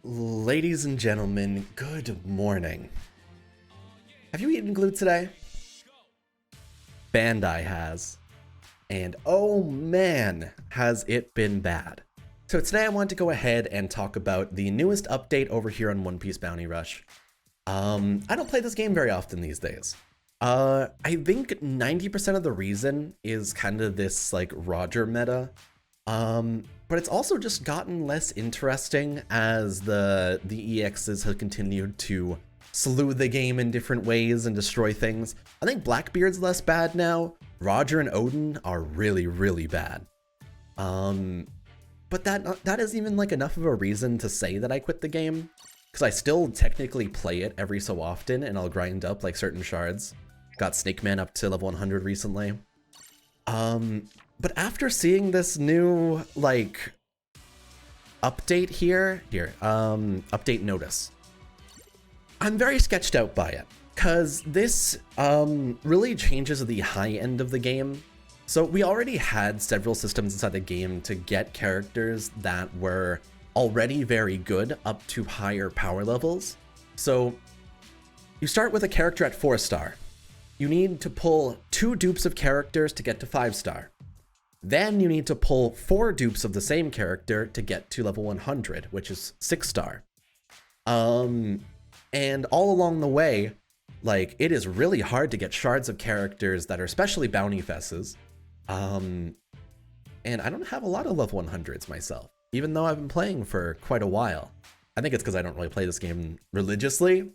Ladies and gentlemen, good morning. Have you eaten glue today? Bandai has. And oh man, has it been bad. So today I want to go ahead and talk about the newest update over here on One Piece Bounty Rush. I don't play this game very often these days. I think 90% of the reason is kind of this like Roger meta. But it's also just gotten less interesting as the EXs have continued to slew the game in different ways and destroy things. I think Blackbeard's less bad now. Roger and Odin are really, really bad. But that isn't even like enough of a reason to say that I quit the game, because I still technically play it every so often and I'll grind up like certain shards. Got Snakeman up to level 100 recently. But after seeing this new, like, update here, update notice, I'm very sketched out by it, because this really changes the high end of the game. So we already had several systems inside the game to get characters that were already very good up to higher power levels. So you start with a character at 4-star. You need to pull 2 dupes of characters to get to 5-star. Then you need to pull 4 dupes of the same character to get to level 100, which is 6-star. And all along the way, like, it is really hard to get shards of characters that are especially bounty fesses. And I don't have a lot of level 100s myself, even though I've been playing for quite a while. I think it's because I don't really play this game religiously,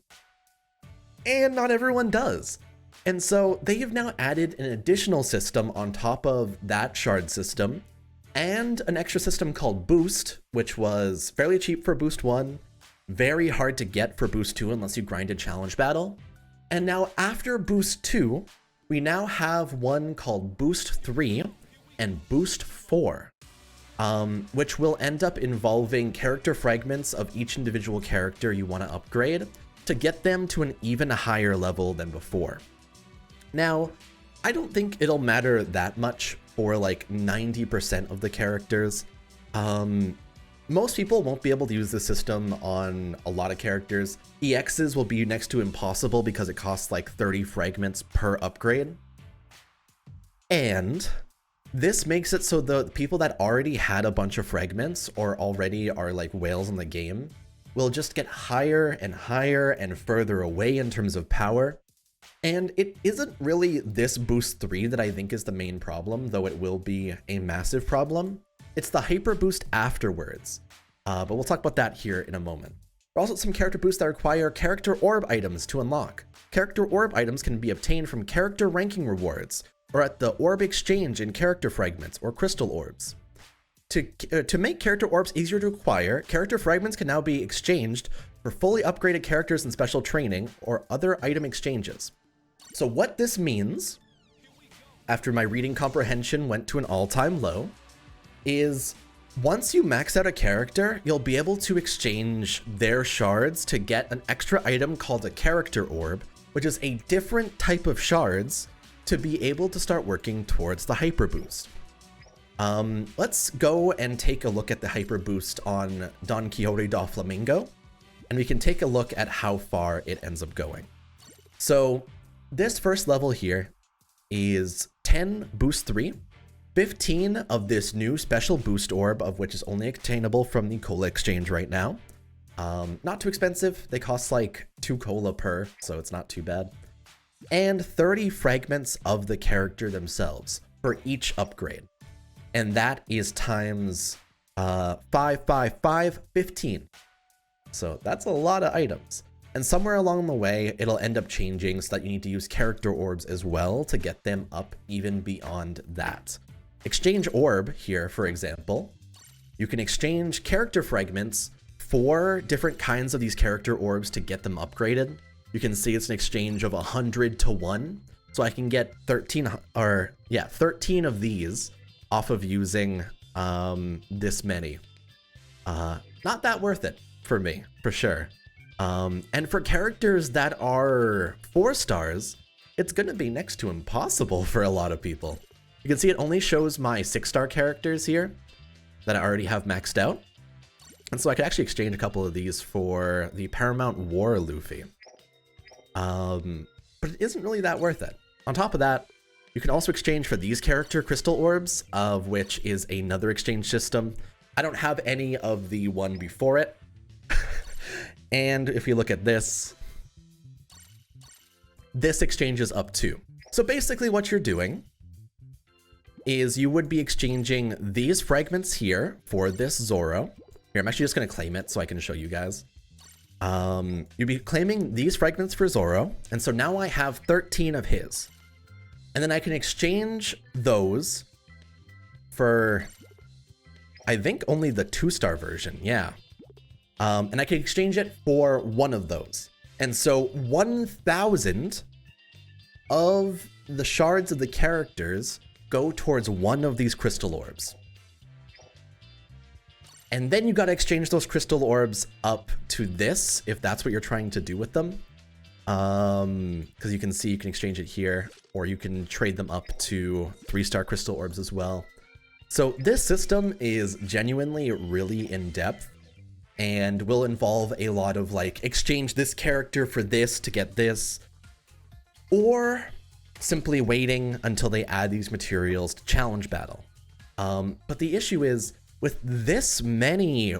and not everyone does. And so they have now added an additional system on top of that shard system, and an extra system called Boost, which was fairly cheap for Boost 1, very hard to get for Boost 2 unless you grinded Challenge Battle. And now after Boost 2, we now have one called Boost 3 and Boost 4, which will end up involving character fragments of each individual character you want to upgrade to get them to an even higher level than before. Now, I don't think it'll matter that much for like 90% of the characters. Most people won't be able to use the system on a lot of characters. EXs will be next to impossible because it costs like 30 fragments per upgrade. And this makes it so the people that already had a bunch of fragments or already are like whales in the game will just get higher and higher and further away in terms of power. And it isn't really this Boost 3 that I think is the main problem, though it will be a massive problem. It's the Hyper Boost afterwards, but we'll talk about that here in a moment. There are also some character boosts that require character orb items to unlock. Character orb items can be obtained from character ranking rewards, or at the Orb Exchange in character fragments or crystal orbs. To make character orbs easier to acquire, character fragments can now be exchanged for fully upgraded characters in special training or other item exchanges. So what this means, after my reading comprehension went to an all-time low, is once you max out a character, you'll be able to exchange their shards to get an extra item called a character orb, which is a different type of shards to be able to start working towards the hyper boost. Let's go and take a look at the hyper boost on Don Quixote do Flamingo, and we can take a look at how far it ends up going. So this first level here is 10 Boost 3, 15 of this new special Boost Orb, of which is only obtainable from the Cola Exchange right now. Not too expensive, they cost like 2 Cola per, so it's not too bad. And 30 fragments of the character themselves for each upgrade. And that is times 5, 5, 5, 15. So that's a lot of items. And somewhere along the way, it'll end up changing so that you need to use character orbs as well to get them up even beyond that. Exchange orb here, for example, you can exchange character fragments for different kinds of these character orbs to get them upgraded. You can see it's an exchange of 100 to 1. So I can get 13 of these off of using this many. Not that worth it for me, for sure. And for characters that are 4 stars, it's going to be next to impossible for a lot of people. You can see it only shows my 6-star characters here that I already have maxed out. And so I could actually exchange a couple of these for the Paramount War Luffy. But it isn't really that worth it. On top of that, you can also exchange for these character crystal orbs, of which is another exchange system. I don't have any of the one before it. And if you look at this exchanges up too. So basically what you're doing is you would be exchanging these fragments here for this Zoro. Here, I'm actually just going to claim it so I can show you guys. You'd be claiming these fragments for Zoro, and so now I have 13 of his. And then I can exchange those for, I think, only the 2-star version, yeah. And I can exchange it for one of those. And so 1,000 of the shards of the characters go towards one of these crystal orbs. And then you gotta exchange those crystal orbs up to this, if that's what you're trying to do with them. Because you can see you can exchange it here, or you can trade them up to 3-star crystal orbs as well. So this system is genuinely really in-depth, and will involve a lot of like, exchange this character for this to get this, or simply waiting until they add these materials to challenge battle. But the issue is, with this many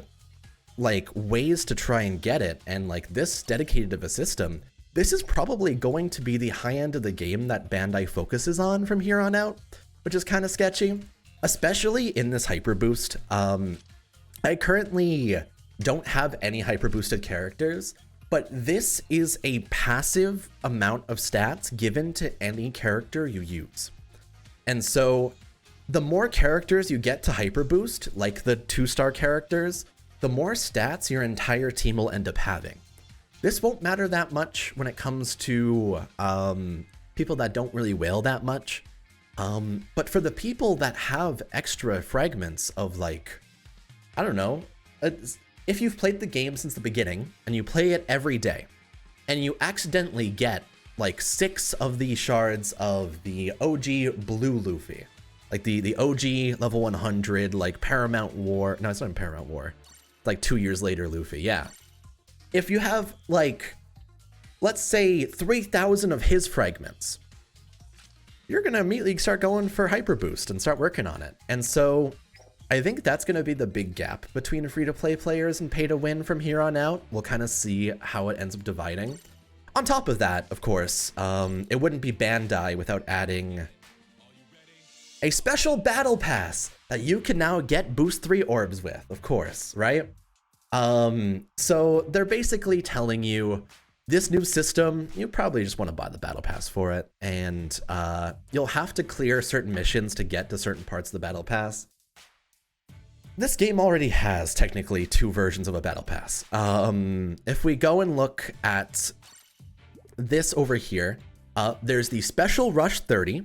like ways to try and get it, and like this dedicated of a system, this is probably going to be the high end of the game that Bandai focuses on from here on out, which is kind of sketchy, especially in this hyper boost. I currently don't have any hyper boosted characters, but this is a passive amount of stats given to any character you use. And so the more characters you get to hyper boost, like the 2-star characters, the more stats your entire team will end up having. This won't matter that much when it comes to people that don't really whale that much. But for the people that have extra fragments of like, I don't know, if you've played the game since the beginning and you play it every day and you accidentally get like 6 of the shards of the OG Blue Luffy, like the OG level 100, like Paramount War, no, it's not Paramount War, it's like 2 years later Luffy, yeah. If you have like, let's say 3,000 of his fragments, you're gonna immediately start going for hyper boost and start working on it. And so I think that's gonna be the big gap between free-to-play players and pay-to-win from here on out. We'll kind of see how it ends up dividing. On top of that, of course, it wouldn't be Bandai without adding a special battle pass that you can now get boost 3 orbs with, of course, right? So they're basically telling you this new system, you probably just want to buy the battle pass for it, and you'll have to clear certain missions to get to certain parts of the battle pass. This game already has technically 2 versions of a battle pass. If we go and look at this over here, there's the Special Rush 30,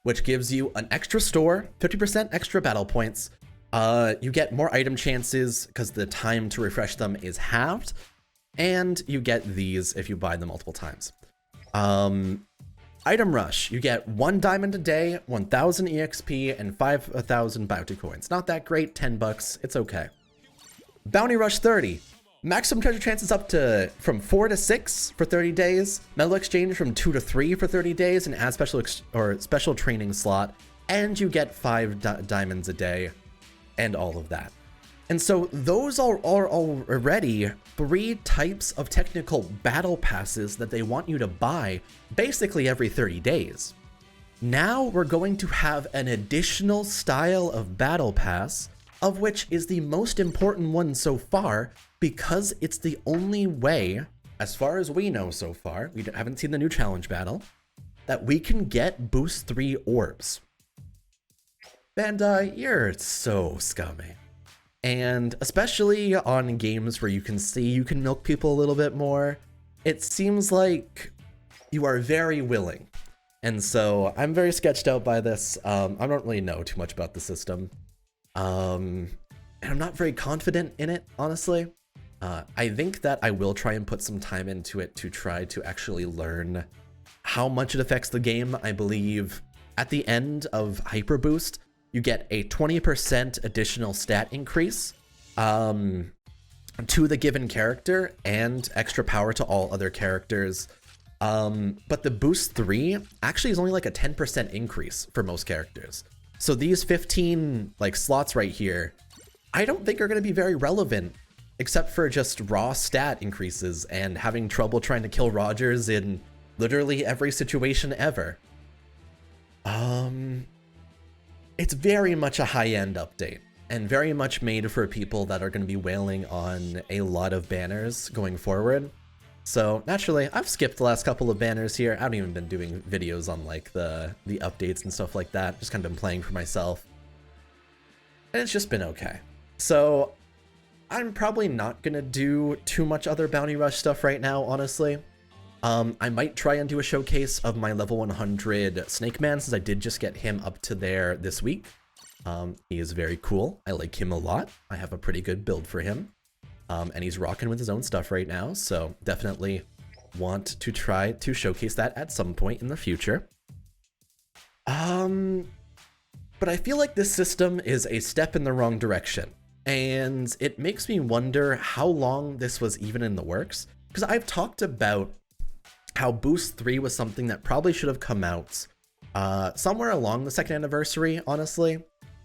which gives you an extra store, 50% extra battle points. You get more item chances because the time to refresh them is halved, and you get these if you buy them multiple times. Item Rush, you get 1 diamond a day, 1,000 EXP, and 5,000 bounty coins. Not that great, 10 bucks, it's okay. Bounty Rush 30, maximum treasure chances up to from 4 to 6 for 30 days, medal exchange from 2 to 3 for 30 days, and add special training slot, and you get 5 diamonds a day, and all of that. And so those are already 3 types of technical battle passes that they want you to buy basically every 30 days. Now we're going to have an additional style of battle pass, of which is the most important one so far, because it's the only way, as far as we know so far, we haven't seen the new challenge battle, that we can get boost 3 orbs. Bandai, you're so scummy. And especially on games where you can see you can milk people a little bit more, it seems like you are very willing. And so I'm very sketched out by this. I don't really know too much about the system. And I'm not very confident in it, honestly. I think that I will try and put some time into it to try to actually learn how much it affects the game. I believe at the end of Hyper Boost, you get a 20% additional stat increase. to the given character and extra power to all other characters. But the boost 3 actually is only like a 10% increase for most characters. So these 15 like slots right here, I don't think are going to be very relevant, except for just raw stat increases and having trouble trying to kill Rogers in literally every situation ever. It's very much a high-end update, and very much made for people that are going to be wailing on a lot of banners going forward. So naturally, I've skipped the last couple of banners here. I haven't even been doing videos on like the updates and stuff like that. Just kind of been playing for myself. And it's just been okay. So I'm probably not going to do too much other Bounty Rush stuff right now, honestly. I might try and do a showcase of my level 100 snakeman, since I did just get him up to there this week. He is very cool. I like him a lot. I have a pretty good build for him. And he's rocking with his own stuff right now, so definitely want to try to showcase that at some point in the future. But I feel like this system is a step in the wrong direction, and it makes me wonder how long this was even in the works, because I've talked about how Boost 3 was something that probably should have come out somewhere along the 2nd anniversary, honestly,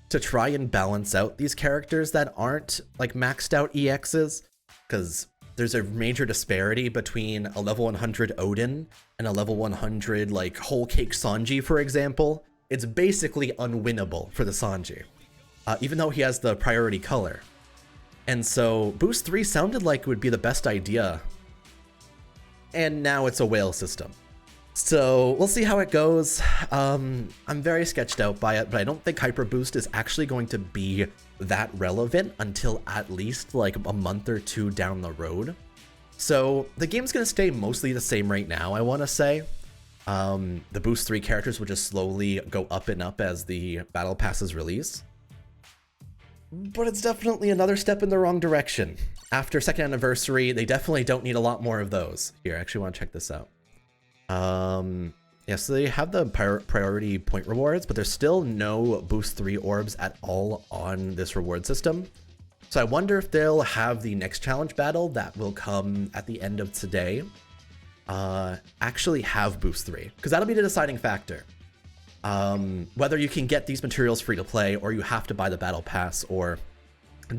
to try and balance out these characters that aren't like maxed out EXs, because there's a major disparity between a level 100 Odin and a level 100 like Whole Cake Sanji, for example. It's basically unwinnable for the Sanji, even though he has the priority color. And so Boost 3 sounded like it would be the best idea, and now it's a whale system. So we'll see how it goes. I'm very sketched out by it, but I don't think Hyper Boost is actually going to be that relevant until at least like a month or two down the road. So the game's going to stay mostly the same right now, I want to say. The Boost 3 characters will just slowly go up and up as the battle passes release. But it's definitely another step in the wrong direction. After 2nd anniversary, they definitely don't need a lot more of those. Here, I actually want to check this out. Yeah, so they have the priority point rewards, but there's still no Boost 3 orbs at all on this reward system. So I wonder if they'll have the next challenge battle that will come at the end of today actually have Boost 3, because that'll be the deciding factor. Whether you can get these materials free to play, or you have to buy the battle pass, or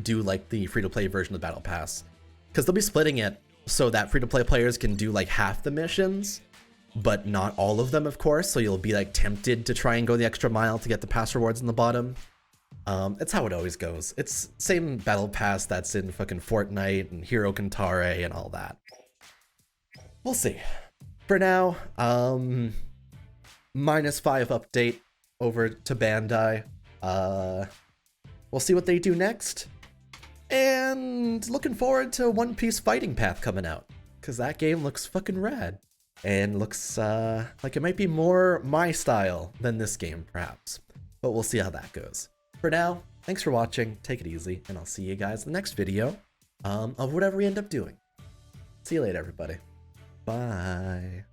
do like the free to play version of the battle pass, because they'll be splitting it so that free to play players can do like half the missions, but not all of them, of course. So you'll be like tempted to try and go the extra mile to get the pass rewards in the bottom. It's how it always goes. It's same battle pass that's in fucking Fortnite and Hero Kantare and all that. We'll see. For now, -5 update over to Bandai. We'll see what they do next. And looking forward to One Piece Fighting Path coming out, because that game looks fucking rad. And looks like it might be more my style than this game, perhaps. But we'll see how that goes. For now, thanks for watching, take it easy, and I'll see you guys in the next video of whatever we end up doing. See you later, everybody. Bye.